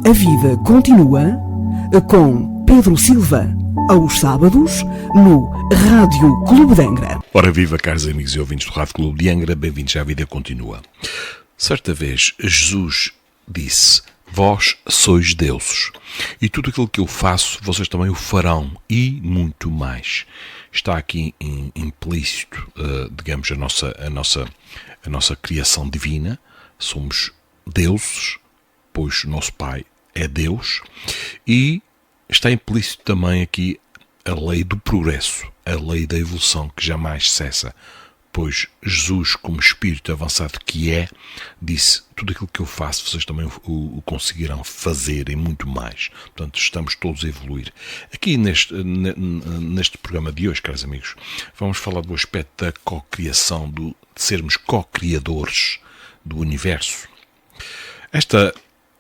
A vida continua com Pedro Silva, aos sábados, no Rádio Clube de Angra. Ora viva, caros amigos e ouvintes do Rádio Clube de Angra, bem-vindos à Vida Continua. Certa vez, Jesus disse: vós sois deuses, e tudo aquilo que eu faço, vocês também o farão, e muito mais. Está aqui implícito, digamos, a nossa criação divina. Somos deuses, pois o nosso Pai é Deus, e está implícito também aqui a lei do progresso, a lei da evolução, que jamais cessa, pois Jesus, como espírito avançado que é, disse: tudo aquilo que eu faço, vocês também o conseguirão fazer e muito mais. Portanto, estamos todos a evoluir. Aqui neste programa de hoje, caros amigos, vamos falar do aspecto da cocriação, de sermos co-criadores do universo.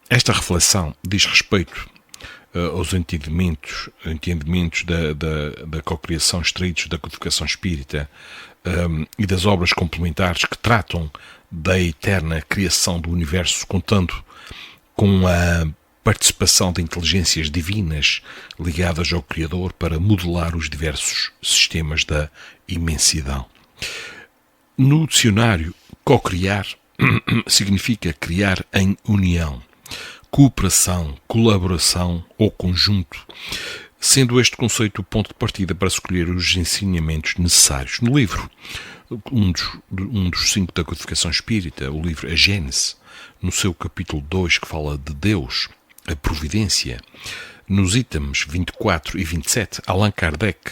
Esta reflexão diz respeito aos entendimentos da cocriação extraídos da codificação espírita e das obras complementares que tratam da eterna criação do universo, contando com a participação de inteligências divinas ligadas ao Criador para modelar os diversos sistemas da imensidão. No dicionário, cocriar significa criar em união, cooperação, colaboração ou conjunto, sendo este conceito o ponto de partida para escolher os ensinamentos necessários. No livro, um dos 5 da codificação espírita, o livro A Gênese, no seu capítulo 2, que fala de Deus, a providência, nos itens 24 e 27, Allan Kardec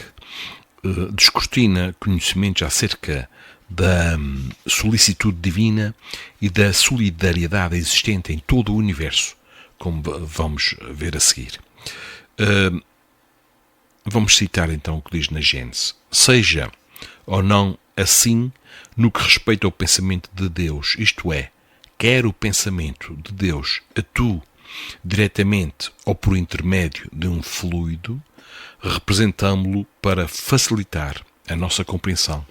descortina conhecimentos acerca da solicitude divina e da solidariedade existente em todo o universo, como vamos ver a seguir. Vamos citar então o que diz na Gênese: seja ou não assim no que respeita ao pensamento de Deus, isto é, quer o pensamento de Deus atue diretamente ou por intermédio de um fluido, representamo-lo para facilitar a nossa compreensão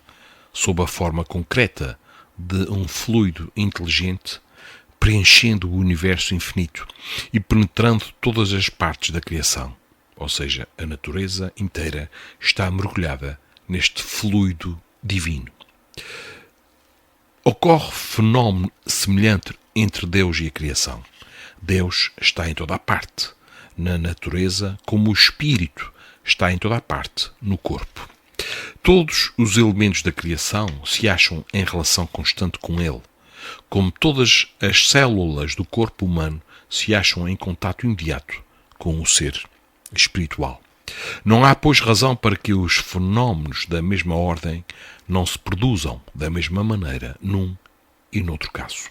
sob a forma concreta de um fluido inteligente preenchendo o universo infinito e penetrando todas as partes da criação. Ou seja, a natureza inteira está mergulhada neste fluido divino. Ocorre fenómeno semelhante entre Deus e a criação. Deus está em toda a parte, na natureza, como o espírito está em toda a parte, no corpo. Todos os elementos da criação se acham em relação constante com ele, como todas as células do corpo humano se acham em contato imediato com o ser espiritual. Não há, pois, razão para que os fenómenos da mesma ordem não se produzam da mesma maneira num e noutro caso.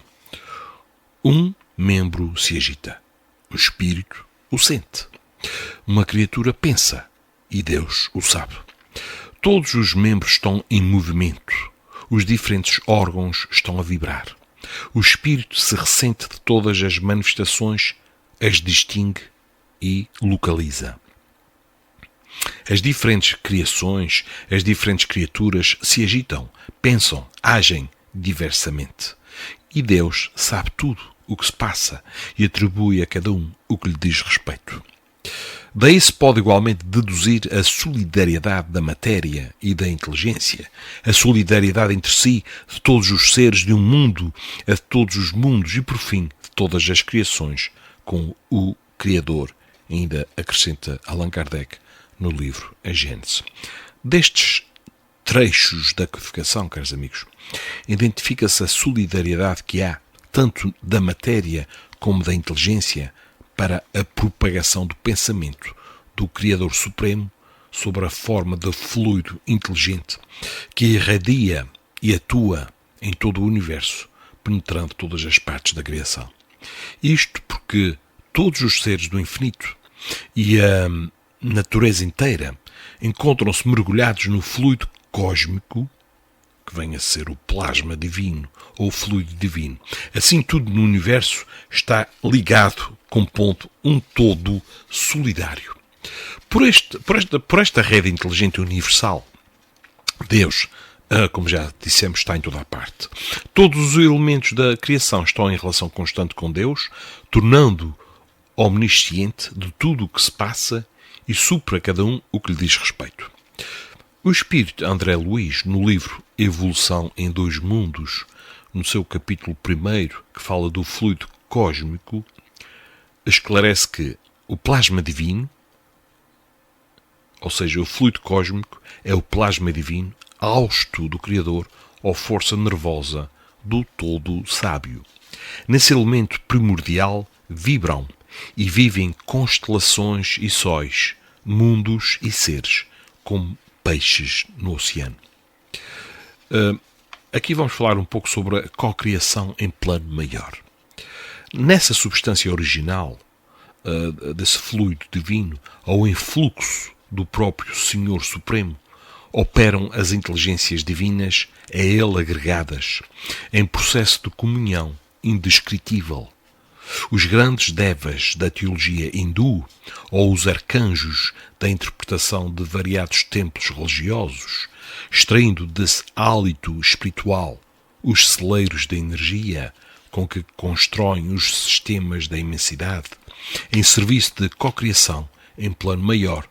Um membro se agita, o espírito o sente. Uma criatura pensa e Deus o sabe. Todos os membros estão em movimento, os diferentes órgãos estão a vibrar. O espírito se ressente de todas as manifestações, as distingue e localiza. As diferentes criações, as diferentes criaturas se agitam, pensam, agem diversamente. E Deus sabe tudo o que se passa e atribui a cada um o que lhe diz respeito. Daí se pode igualmente deduzir a solidariedade da matéria e da inteligência, a solidariedade entre si de todos os seres de um mundo, a de todos os mundos e, por fim, de todas as criações, com o Criador, ainda acrescenta Allan Kardec no livro A Gênese. Destes trechos da codificação, caros amigos, identifica-se a solidariedade que há, tanto da matéria como da inteligência, para a propagação do pensamento do Criador Supremo sobre a forma de fluido inteligente que irradia e atua em todo o universo, penetrando todas as partes da criação. Isto porque todos os seres do infinito e a natureza inteira encontram-se mergulhados no fluido cósmico, que vem a ser o plasma divino ou o fluido divino. Assim, tudo no universo está ligado, compondo um todo solidário. Por esta rede inteligente universal, Deus, como já dissemos, está em toda a parte. Todos os elementos da criação estão em relação constante com Deus, tornando omnisciente de tudo o que se passa e supra a cada um o que lhe diz respeito. O espírito André Luiz, no livro Evolução em Dois Mundos, no seu capítulo 1, que fala do fluido cósmico, esclarece que o plasma divino, ou seja, o fluido cósmico, é o plasma divino, hausto do Criador ou força nervosa do todo sábio. Nesse elemento primordial vibram e vivem constelações e sóis, mundos e seres, como peixes no oceano. Aqui vamos falar um pouco sobre a cocriação em plano maior. Nessa substância original desse fluido divino, ao influxo do próprio Senhor Supremo, operam as inteligências divinas a ele agregadas, em processo de comunhão indescritível. Os grandes devas da teologia hindu, ou os arcanjos da interpretação de variados templos religiosos, extraindo desse hálito espiritual os celeiros da energia com que constroem os sistemas da imensidade, em serviço de cocriação em plano maior,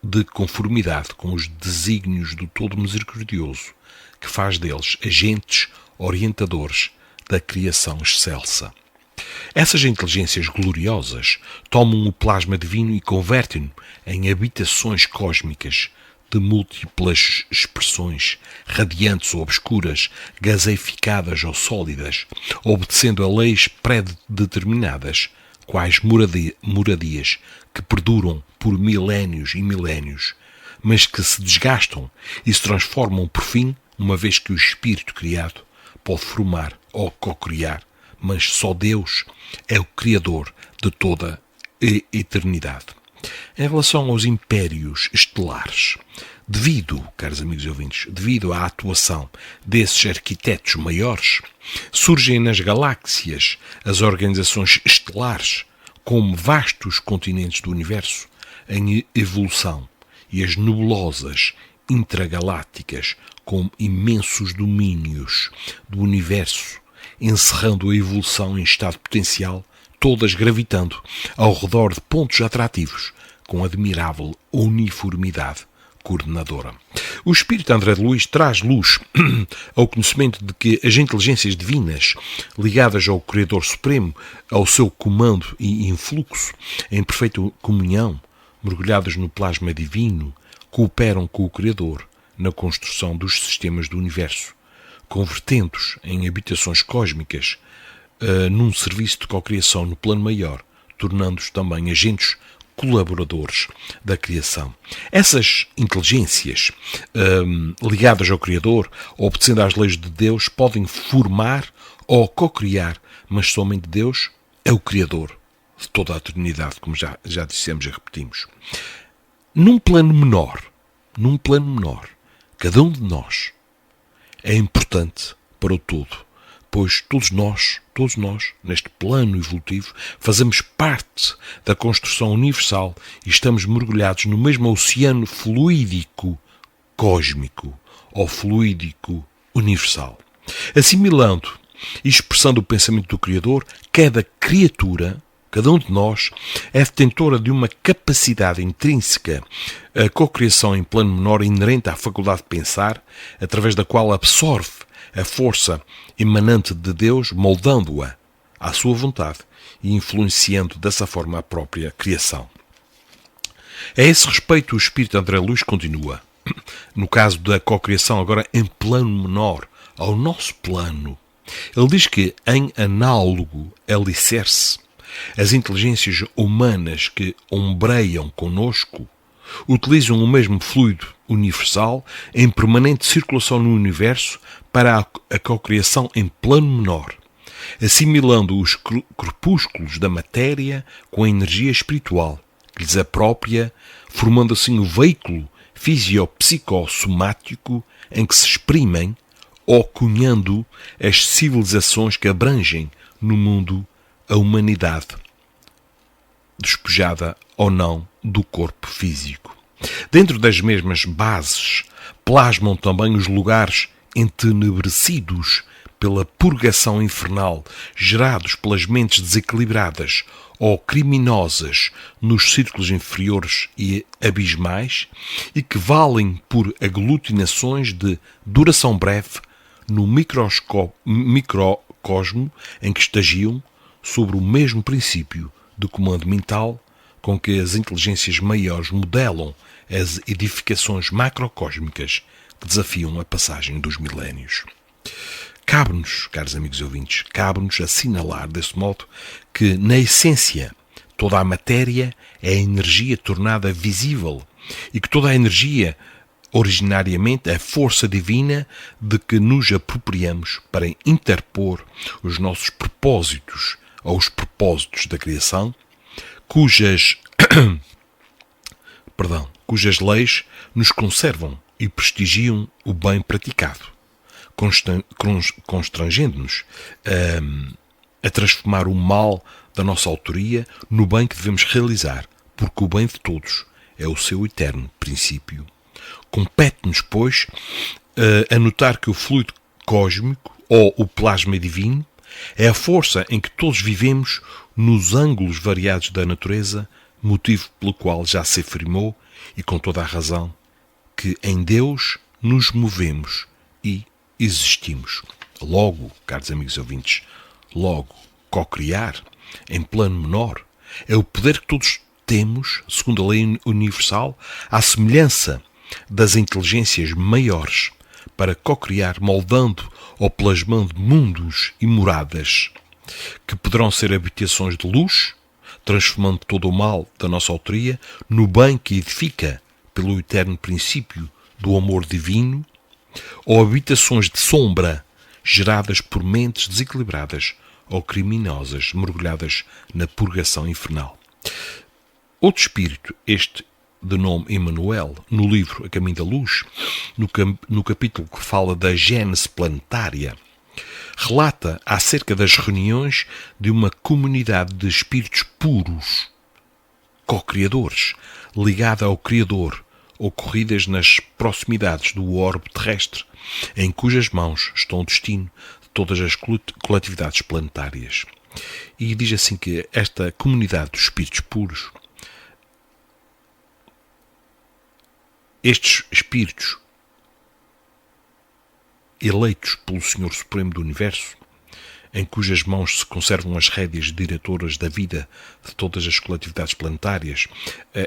de conformidade com os desígnios do Todo Misericordioso, que faz deles agentes orientadores da criação excelsa. Essas inteligências gloriosas tomam o plasma divino e convertem-no em habitações cósmicas de múltiplas expressões, radiantes ou obscuras, gaseificadas ou sólidas, obedecendo a leis pré-determinadas, quais moradias que perduram por milénios e milénios, mas que se desgastam e se transformam por fim, uma vez que o espírito criado pode formar ou cocriar, mas só Deus é o Criador de toda a eternidade. Em relação aos impérios estelares, caros amigos e ouvintes, devido à atuação desses arquitetos maiores, surgem nas galáxias as organizações estelares como vastos continentes do universo em evolução e as nebulosas intragalácticas como imensos domínios do universo, encerrando a evolução em estado potencial, todas gravitando ao redor de pontos atrativos com admirável uniformidade coordenadora. O espírito André de Luiz traz luz ao conhecimento de que as inteligências divinas, ligadas ao Criador Supremo, ao seu comando e influxo, em perfeita comunhão, mergulhadas no plasma divino, cooperam com o Criador na construção dos sistemas do universo, convertendo-os em habitações cósmicas num serviço de cocriação no plano maior, tornando-os também agentes colaboradores da criação. Essas inteligências ligadas ao Criador, obedecendo às leis de Deus, podem formar ou cocriar, mas somente Deus é o Criador de toda a eternidade, como já dissemos e repetimos. Num plano menor, cada um de nós é importante para o todo, pois todos nós, neste plano evolutivo, fazemos parte da construção universal e estamos mergulhados no mesmo oceano fluídico cósmico ou fluídico universal. Assimilando e expressando o pensamento do Criador, cada criatura, cada um de nós, é detentora de uma capacidade intrínseca, a cocriação em plano menor inerente à faculdade de pensar, através da qual absorve a força emanante de Deus, moldando-a à sua vontade e influenciando dessa forma a própria criação. A esse respeito, o espírito André Luiz continua. No caso da cocriação, agora em plano menor, ao nosso plano, ele diz que, em análogo alicerce, as inteligências humanas que ombreiam conosco utilizam o mesmo fluido universal em permanente circulação no universo para a cocriação em plano menor, assimilando os corpúsculos da matéria com a energia espiritual que lhes apropria, formando assim o veículo fisiopsicossomático em que se exprimem ou cunhando as civilizações que abrangem no mundo a humanidade, despojada ou não do corpo físico. Dentro das mesmas bases, plasmam também os lugares entenebrecidos pela purgação infernal gerados pelas mentes desequilibradas ou criminosas nos círculos inferiores e abismais e que valem por aglutinações de duração breve no microcosmo em que estagiam sobre o mesmo princípio de comando mental com que as inteligências maiores modelam as edificações macrocósmicas que desafiam a passagem dos milénios. Cabe-nos, caros amigos e ouvintes, cabe-nos assinalar desse modo que, na essência, toda a matéria é energia tornada visível e que toda a energia, originariamente, é força divina de que nos apropriamos para interpor os nossos propósitos aos propósitos da criação, cujas leis nos conservam e prestigiam o bem praticado, constrangendo-nos a transformar o mal da nossa autoria no bem que devemos realizar, porque o bem de todos é o seu eterno princípio. Compete-nos, pois, a notar que o fluido cósmico, ou o plasma divino, é a força em que todos vivemos nos ângulos variados da natureza, motivo pelo qual já se afirmou, e com toda a razão, que em Deus nos movemos e existimos. Logo, caros amigos e ouvintes, co-criar, em plano menor, é o poder que todos temos, segundo a lei universal, à semelhança das inteligências maiores, para co-criar, moldando ou plasmando mundos e moradas, que poderão ser habitações de luz, transformando todo o mal da nossa autoria no bem que edifica pelo eterno princípio do amor divino, ou habitações de sombra geradas por mentes desequilibradas ou criminosas mergulhadas na purgação infernal. Outro espírito, este de nome Emmanuel, no livro A Caminho da Luz, no capítulo que fala da gênese planetária, relata acerca das reuniões de uma comunidade de espíritos puros, co-criadores, ligada ao Criador, ocorridas nas proximidades do orbe terrestre, em cujas mãos está o destino de todas as coletividades planetárias. E diz assim que esta comunidade dos espíritos puros, estes espíritos eleitos pelo Senhor Supremo do Universo, em cujas mãos se conservam as rédeas diretoras da vida de todas as coletividades planetárias,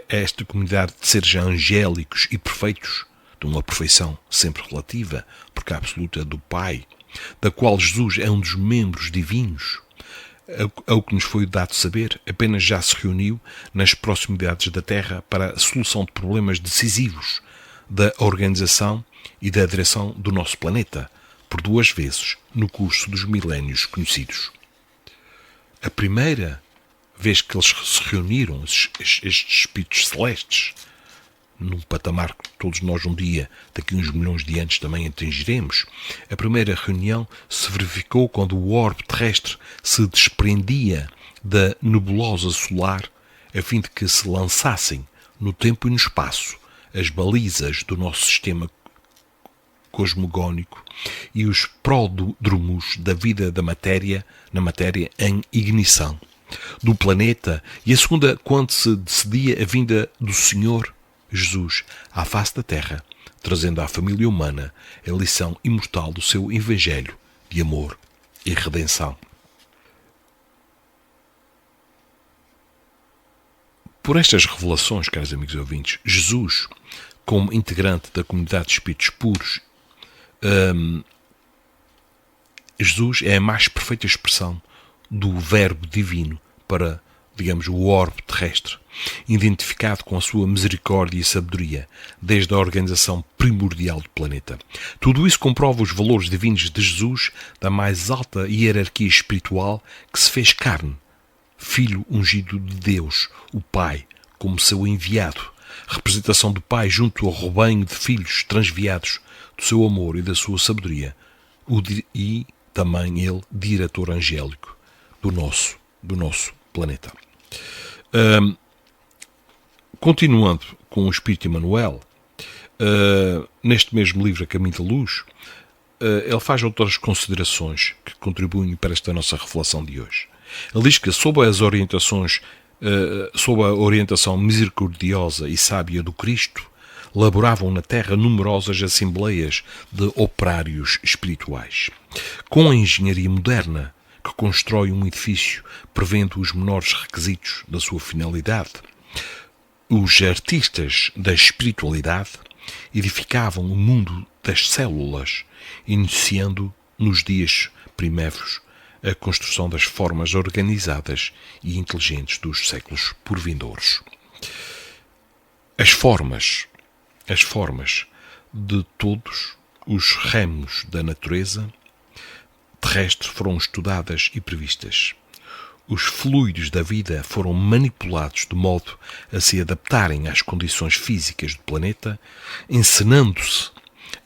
esta comunidade de seres angélicos e perfeitos, de uma perfeição sempre relativa, porque a absoluta é do Pai, da qual Jesus é um dos membros divinos, ao que nos foi dado saber, apenas já se reuniu nas proximidades da Terra para a solução de problemas decisivos da organização e da direção do nosso planeta, por 2 vezes no curso dos milénios conhecidos. A primeira vez que eles se reuniram, estes espíritos celestes, num patamar que todos nós um dia, daqui a uns milhões de anos, também atingiremos, a primeira reunião se verificou quando o orbe terrestre se desprendia da nebulosa solar a fim de que se lançassem no tempo e no espaço as balizas do nosso sistema cosmogónico e os pródromos da vida na matéria em ignição do planeta, e a segunda quando se decidia a vinda do Senhor Jesus à face da Terra, trazendo à família humana a lição imortal do seu Evangelho de amor e redenção. Por estas revelações, caros amigos e ouvintes, Jesus, como integrante da comunidade de espíritos puros, Jesus é a mais perfeita expressão do Verbo divino para, digamos, o orbe terrestre, identificado com a sua misericórdia e sabedoria, desde a organização primordial do planeta. Tudo isso comprova os valores divinos de Jesus, da mais alta hierarquia espiritual, que se fez carne, Filho ungido de Deus, o Pai, como seu enviado, representação do Pai junto ao rebanho de filhos transviados do seu amor e da sua sabedoria, e também ele, diretor angélico do nosso planeta. Continuando com o Espírito Emmanuel, neste mesmo livro A Caminho da Luz, ele faz outras considerações que contribuem para esta nossa reflexão de hoje. Ele diz que sob a orientação misericordiosa e sábia do Cristo, laboravam na terra numerosas assembleias de operários espirituais. Com a engenharia moderna, que constrói um edifício prevendo os menores requisitos da sua finalidade, os artistas da espiritualidade edificavam o mundo das células, iniciando nos dias primeiros a construção das formas organizadas e inteligentes dos séculos por vindouros. As formas de todos os ramos da natureza terrestre foram estudadas e previstas. Os fluidos da vida foram manipulados de modo a se adaptarem às condições físicas do planeta, encenando-se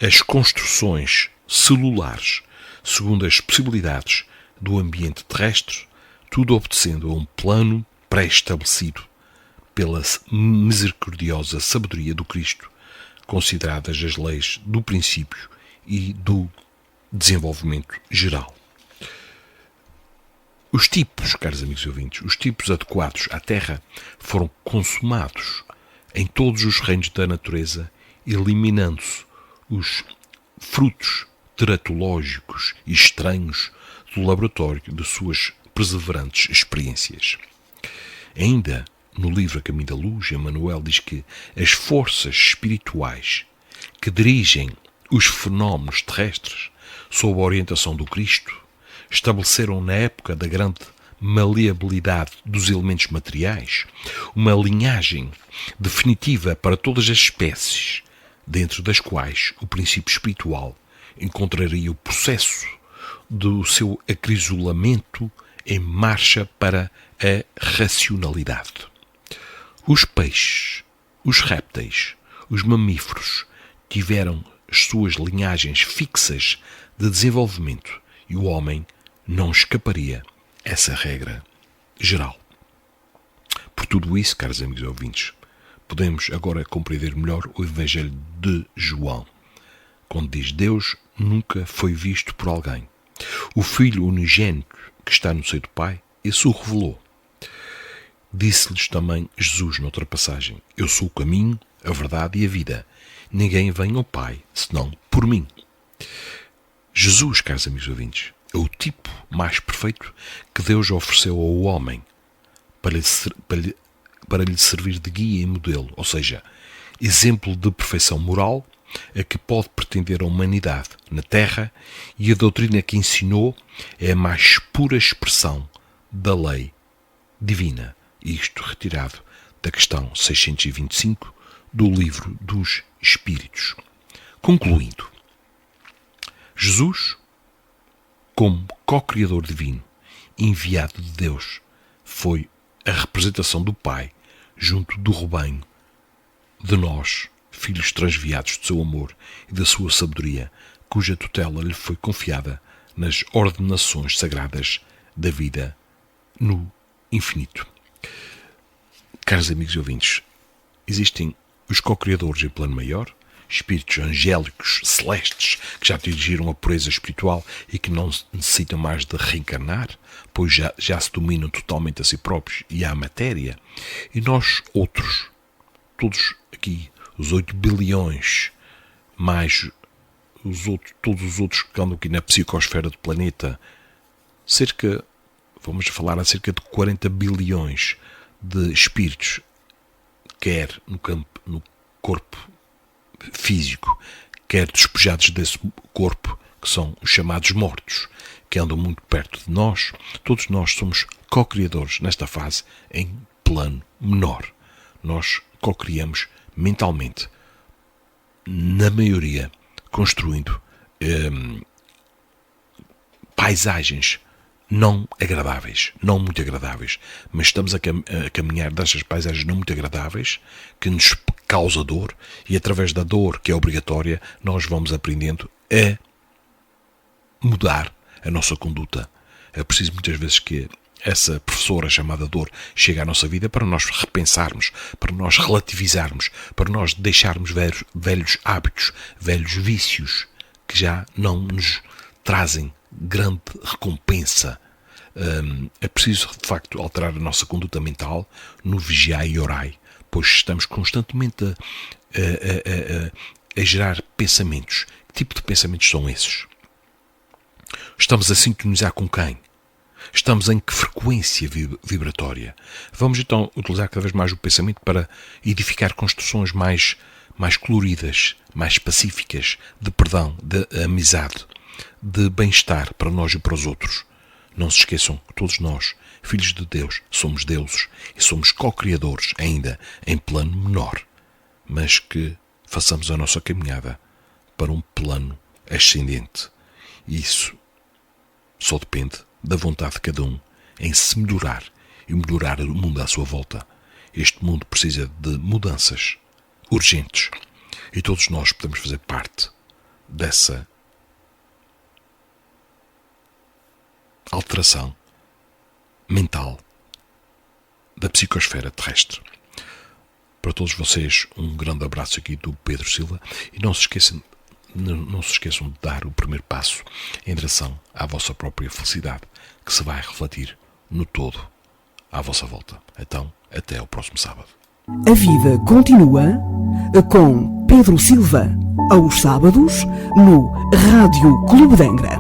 as construções celulares segundo as possibilidades do ambiente terrestre, tudo obedecendo a um plano pré-estabelecido pela misericordiosa sabedoria do Cristo, consideradas as leis do princípio e do desenvolvimento geral. Os tipos, caros amigos e ouvintes, os tipos adequados à Terra foram consumados em todos os reinos da natureza, eliminando-se os frutos teratológicos e estranhos do laboratório de suas perseverantes experiências. Ainda no livro A Caminho da Luz, Emmanuel diz que as forças espirituais que dirigem os fenómenos terrestres sob a orientação do Cristo estabeleceram na época da grande maleabilidade dos elementos materiais uma linhagem definitiva para todas as espécies, dentro das quais o princípio espiritual encontraria o processo do seu acrisolamento em marcha para a racionalidade. Os peixes, os répteis, os mamíferos tiveram as suas linhagens fixas de desenvolvimento e o homem não escaparia essa regra geral. Por tudo isso, caros amigos ouvintes, podemos agora compreender melhor o Evangelho de João, quando diz: Deus nunca foi visto por alguém. O Filho unigênito que está no seio do Pai, esse o revelou. Disse-lhes também Jesus noutra passagem: Eu sou o caminho, a verdade e a vida. Ninguém vem ao Pai senão por mim. Jesus, caros amigos ouvintes, é o tipo mais perfeito que Deus ofereceu ao homem para lhe servir de guia e modelo, ou seja, exemplo de perfeição moral a que pode pretender a humanidade na Terra, e a doutrina que ensinou é a mais pura expressão da lei divina, isto retirado da questão 625 do Livro dos Espíritos. Concluindo, Jesus, como co-criador divino, enviado de Deus, foi a representação do Pai junto do rebanho de nós, filhos transviados do seu amor e da sua sabedoria, cuja tutela lhe foi confiada nas ordenações sagradas da vida no infinito. Caros amigos e ouvintes, existem os co-criadores em plano maior, espíritos angélicos, celestes, que já atingiram a pureza espiritual e que não necessitam mais de reencarnar, pois já se dominam totalmente a si próprios e à matéria. E nós outros, todos aqui, os 8 bilhões, mais todos os outros que andam aqui na psicosfera do planeta, vamos falar a cerca de 40 bilhões de espíritos, quer no corpo físico, quer despejados desse corpo, que são os chamados mortos, que andam muito perto de nós. Todos nós somos co-criadores nesta fase em plano menor. Nós co-criamos mentalmente, na maioria, construindo paisagens não agradáveis, não muito agradáveis, mas estamos a caminhar destas paisagens não muito agradáveis, que nos causa dor, e através da dor, que é obrigatória, nós vamos aprendendo a mudar a nossa conduta. É preciso muitas vezes que essa professora chamada dor chegue à nossa vida para nós repensarmos, para nós relativizarmos, para nós deixarmos velhos hábitos, velhos vícios que já não nos trazem grande recompensa. É preciso, de facto, alterar a nossa conduta mental no vigiai e orai, pois estamos constantemente a gerar pensamentos. Que tipo de pensamentos são esses? Estamos a sintonizar com quem? Estamos em que frequência vibratória? Vamos então utilizar cada vez mais o pensamento para edificar construções mais coloridas, mais pacíficas, de perdão, de amizade, de bem-estar para nós e para os outros. Não se esqueçam que todos nós, filhos de Deus, somos deuses e somos co-criadores ainda em plano menor, mas que façamos a nossa caminhada para um plano ascendente. E isso só depende da vontade de cada um em se melhorar e melhorar o mundo à sua volta. Este mundo precisa de mudanças urgentes e todos nós podemos fazer parte dessa alteração mental da psicosfera terrestre. Para todos vocês, um grande abraço aqui do Pedro Silva e não se esqueçam de dar o primeiro passo em direção à vossa própria felicidade, que se vai refletir no todo à vossa volta. Então, até ao próximo sábado. A vida continua com Pedro Silva, aos sábados, no Rádio Clube de Angra.